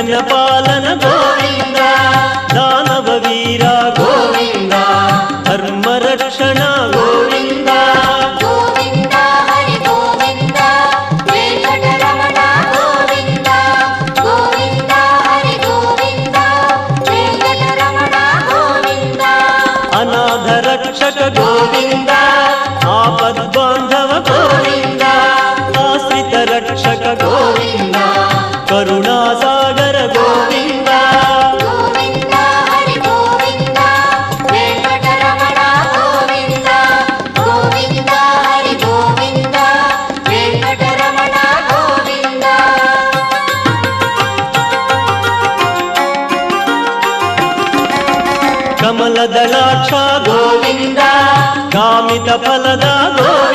जनपालन गोविंद दानव वीर गोविंद धर्मरक्षण गोविंद गोविंद हरि गोविंद वेंकटरमण गोविंद गोविंद हरि गोविंद वेंकटरमण गोविंद अनाथ रक्षक गोविंद आपद्बांधव गोविंद आश्रित रक्षक गोविंद करुणा सागर गोविंद गोविंद हरि गोविंद वेंकटरमण गोविंद गोविंद हरि गोविंद वेंकटरमण गोविंद कमलदलाक्ष गोविंद कामित फलद गोविंद